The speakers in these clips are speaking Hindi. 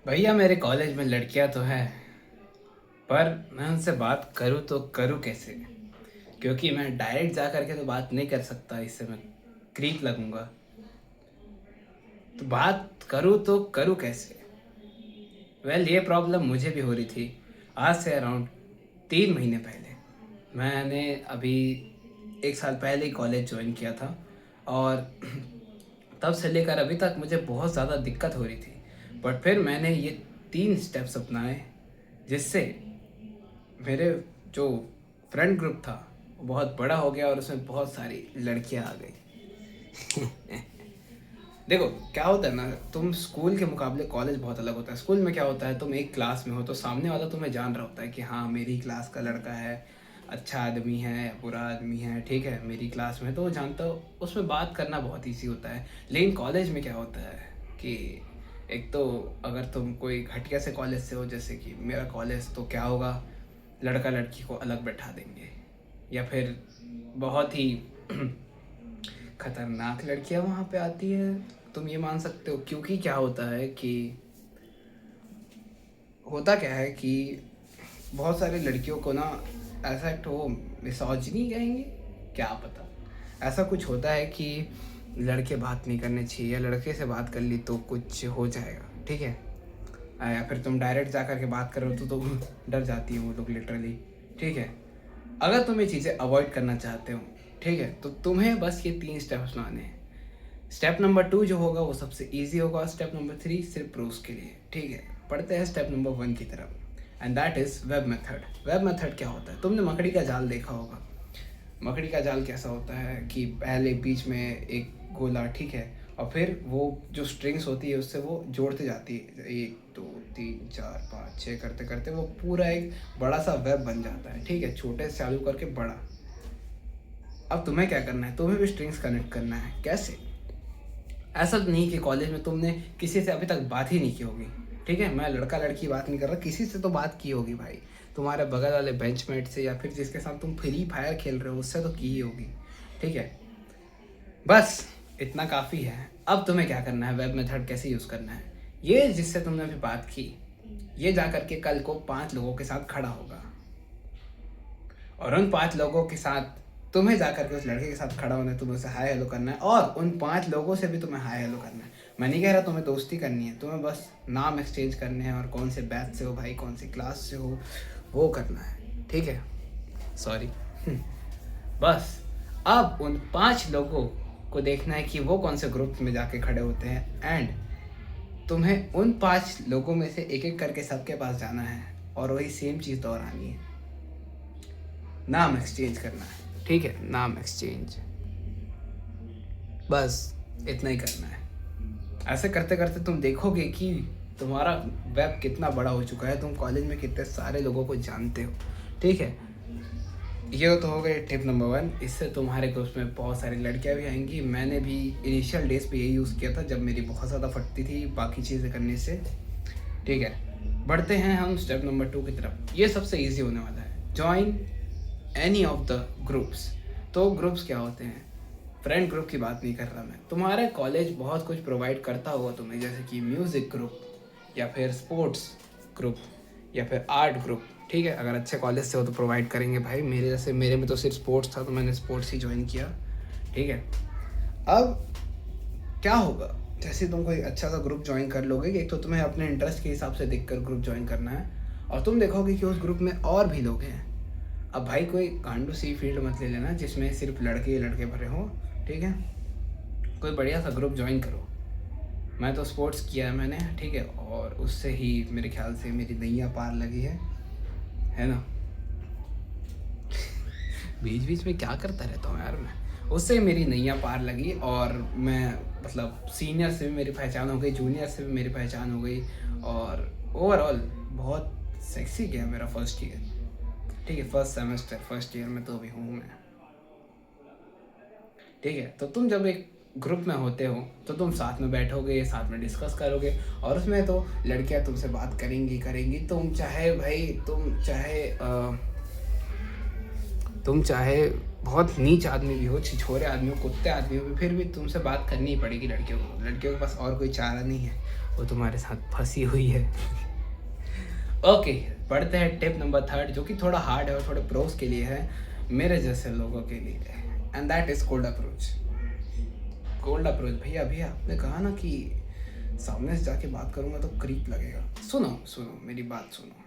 भैया मेरे कॉलेज में लड़कियां तो हैं, पर मैं उनसे बात करूँ तो करूँ कैसे? क्योंकि मैं डायरेक्ट जा करके तो बात नहीं कर सकता, इससे मैं क्रीप लगूंगा। तो बात करूँ तो करूँ कैसे? ये प्रॉब्लम मुझे भी हो रही थी आज से अराउंड 3 महीने पहले। मैंने अभी 1 साल पहले ही कॉलेज ज्वाइन किया था, और तब से लेकर अभी तक मुझे बहुत ज़्यादा दिक्कत हो रही थी। बट फिर मैंने ये 3 स्टेप्स अपनाए, जिससे मेरे जो फ्रेंड ग्रुप था वो बहुत बड़ा हो गया और उसमें बहुत सारी लड़कियां आ गई। देखो क्या होता है ना, तुम स्कूल के मुकाबले कॉलेज बहुत अलग होता है। स्कूल में क्या होता है, तुम एक क्लास में हो तो सामने वाला तुम्हें जान रहा होता है कि हाँ मेरी क्लास का लड़का है, अच्छा आदमी है या बुरा आदमी है, ठीक है मेरी क्लास में, तो वो जानता हो। उसमें बात करना बहुत ईजी होता है। लेकिन कॉलेज में क्या होता है कि एक तो अगर तुम कोई घटिया से कॉलेज से हो, जैसे कि मेरा कॉलेज, तो क्या होगा, लड़का लड़की को अलग बैठा देंगे, या फिर बहुत ही खतरनाक लड़कियां वहाँ पे आती है, तुम ये मान सकते हो। क्योंकि क्या होता है कि होता क्या है कि बहुत सारी लड़कियों को ना, ऐसा एक वो मिसोजिनी कहेंगे, क्या पता, ऐसा कुछ होता है कि लड़के बात नहीं करने चाहिए, या लड़के से बात कर ली तो कुछ हो जाएगा, ठीक है। या फिर तुम डायरेक्ट जा कर के बात करो तो तुम डर जाती है वो लोग लिटरली, ठीक है। अगर तुम ये चीज़ें अवॉइड करना चाहते हो, ठीक है, तो तुम्हें बस ये 3 स्टेप अपनाने हैं। स्टेप नंबर 2 जो होगा वो सबसे इजी होगा, स्टेप नंबर 3 सिर्फ प्रूफ के लिए, ठीक है। पढ़ते हैं स्टेप नंबर 1 की तरफ, and that is web method. Web method क्या होता है, तुमने मकड़ी का जाल देखा होगा। मकड़ी का जाल कैसा होता है कि पहले बीच में एक गोला, ठीक है, और फिर वो जो स्ट्रिंग्स होती है उससे वो जोड़ते जाती है, 1 2 3 4 5 6 करते करते वो पूरा एक बड़ा सा वेब बन जाता है, ठीक है, छोटे से चालू करके बड़ा। अब तुम्हें क्या करना है, तुम्हें भी स्ट्रिंग्स कनेक्ट करना है। कैसे? ऐसा तो नहीं कि कॉलेज में तुमने किसी से अभी तक बात ही नहीं की होगी, ठीक है, मैं लड़का लड़की की बात नहीं कर रहा, किसी से तो बात की होगी भाई। तुम्हारे बगल वाले बेंचमेट से, या फिर जिसके साथ तुम फ्री फायर खेल रहे हो उससे तो की ही होगी, ठीक है। बस इतना काफ़ी है। अब तुम्हें क्या करना है, वेब मेथड कैसे यूज़ करना है, ये जिससे तुमने अभी बात की, ये जा करके कल को 5 लोगों के साथ खड़ा होगा, और उन 5 लोगों के साथ तुम्हें जा करके उस लड़के के साथ खड़ा होना है, तुम्हें उसे हाय हेलो करना है, और उन 5 लोगों से भी तुम्हें हाय हेलो करना है। मैं नहीं कह रहा तुम्हें दोस्ती करनी है, तुम्हें बस नाम एक्सचेंज करने हैं, और कौन से बैच से हो भाई, कौन सी क्लास से हो, वो करना है, ठीक है। सॉरी। बस अब उन 5 लोगों को देखना है कि वो कौन से ग्रुप में जाके खड़े होते हैं, एंड तुम्हें उन 5 लोगों में से एक एक करके सबके पास जाना है, और वही सेम चीज़ दोहरानी है, नाम एक्सचेंज करना है, ठीक है, नाम एक्सचेंज, बस इतना ही करना है। ऐसे करते करते तुम देखोगे कि तुम्हारा वेब कितना बड़ा हो चुका है, तुम कॉलेज में कितने सारे लोगों को जानते हो, ठीक है। ये तो हो गई टिप नंबर 1। इससे तुम्हारे ग्रुप में बहुत सारी लड़कियां भी आएंगी। मैंने भी इनिशियल डेज पे यही यूज़ किया था, जब मेरी बहुत ज़्यादा फटती थी बाकी चीज़ें करने से, ठीक है। बढ़ते हैं हम स्टेप नंबर 2 की तरफ। ये सबसे ईजी होने वाला है, join any of the groups. तो ग्रुप्स क्या होते हैं, फ्रेंड ग्रुप की बात नहीं कर रहा मैं, तुम्हारे कॉलेज बहुत कुछ प्रोवाइड करता होगा तुम्हें, जैसे कि म्यूज़िक ग्रुप, या फिर स्पोर्ट्स ग्रुप, या फिर आर्ट ग्रुप, ठीक है। अगर अच्छे कॉलेज से हो तो प्रोवाइड करेंगे भाई, मेरे जैसे मेरे में तो सिर्फ स्पोर्ट्स था तो मैंने स्पोर्ट्स ही ज्वाइन किया, ठीक है। अब क्या होगा, जैसे तुम कोई अच्छा सा ग्रुप ज्वाइन कर लोगे, एक तो तुम्हें अपने इंटरेस्ट के हिसाब से देखकर ग्रुप ज्वाइन करना है, और तुम देखोगे कि उस ग्रुप में और भी लोग हैं। अब भाई कोई गांडू सी फील्ड मत ले लेना जिसमें सिर्फ लड़के ही लड़के भरे हों, ठीक है। कोई बढ़िया सा ग्रुप ज्वाइन करो। मैं तो स्पोर्ट्स किया है मैंने, ठीक है, और उससे ही मेरे ख्याल से मेरी नैया पार लगी है ना। बीच बीच में क्या करता रहता हूँ यार मैं, उससे मेरी नैया पार लगी, और मैं मतलब सीनियर से भी मेरी पहचान हो गई, जूनियर से भी मेरी पहचान हो गई, और ओवरऑल बहुत सेक्सी गया मेरा फर्स्ट ईयर, ठीक है, फर्स्ट सेमेस्टर, फर्स्ट ईयर में तो अभी हूँ मैं, ठीक है। तो तुम जब एक ग्रुप में होते हो तो तुम साथ में बैठोगे, साथ में डिस्कस करोगे, और उसमें तो लड़कियां तुमसे बात करेंगी करेंगी, तुम चाहे भाई, तुम चाहे बहुत नीच आदमी भी हो, छिछोरे आदमी हो, कुत्ते आदमी हो, फिर भी तुमसे बात करनी ही पड़ेगी लड़कियों को। लड़कियों के पास और कोई चारा नहीं है, वो तुम्हारे साथ फंसी हुई है। ओके, पढ़ते हैं टिप नंबर 3 जो कि थोड़ा हार्ड है और थोड़े प्रोस के लिए है, मेरे जैसे लोगों के लिए, and that is cold approach. Cold approach भैया, अभी आपने कहा ना कि सामने से जाके बात करूंगा तो क्रीप लगेगा। सुनो सुनो मेरी बात सुनो।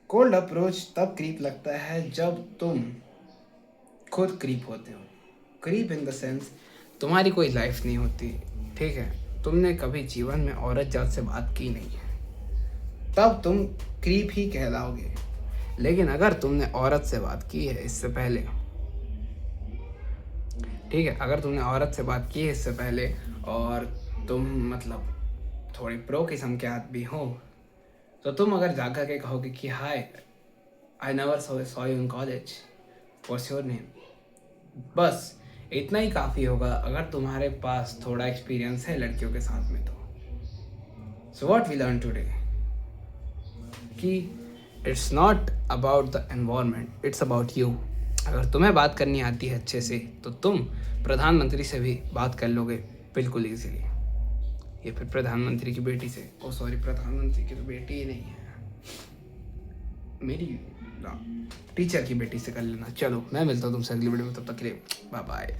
कोल्ड अप्रोच तब क्रीप लगता है जब तुम खुद क्रीप होते हो। क्रीप इन द सेंस तुम्हारी कोई लाइफ नहीं होती, ठीक है, तुमने कभी जीवन में औरत जात से बात की नहीं है, तब तुम क्रीप ही कहलाओगे। लेकिन अगर तुमने औरत से बात की है इससे पहले, ठीक है, अगर तुमने औरत से बात की है इससे पहले और तुम मतलब थोड़ी प्रो किस्म के आदमी हो, तो तुम अगर जाकर के कहोगे कि hi, I never saw you in college, what's your name, बस इतना ही काफ़ी होगा अगर तुम्हारे पास थोड़ा एक्सपीरियंस है लड़कियों के साथ में तो। So what we learn today कि it's not about the environment, it's about you. अगर तुम्हें बात करनी आती है अच्छे से तो तुम प्रधानमंत्री से भी बात कर लोगे बिल्कुल ईजीली, या फिर प्रधानमंत्री की बेटी से, ओ सॉरी, प्रधानमंत्री की तो बेटी ही नहीं है मेरी, टीचर की बेटी से कर लेना। चलो मैं मिलता हूँ तुमसे अगली वीडियो में, तब तक के लिए बाय बाय।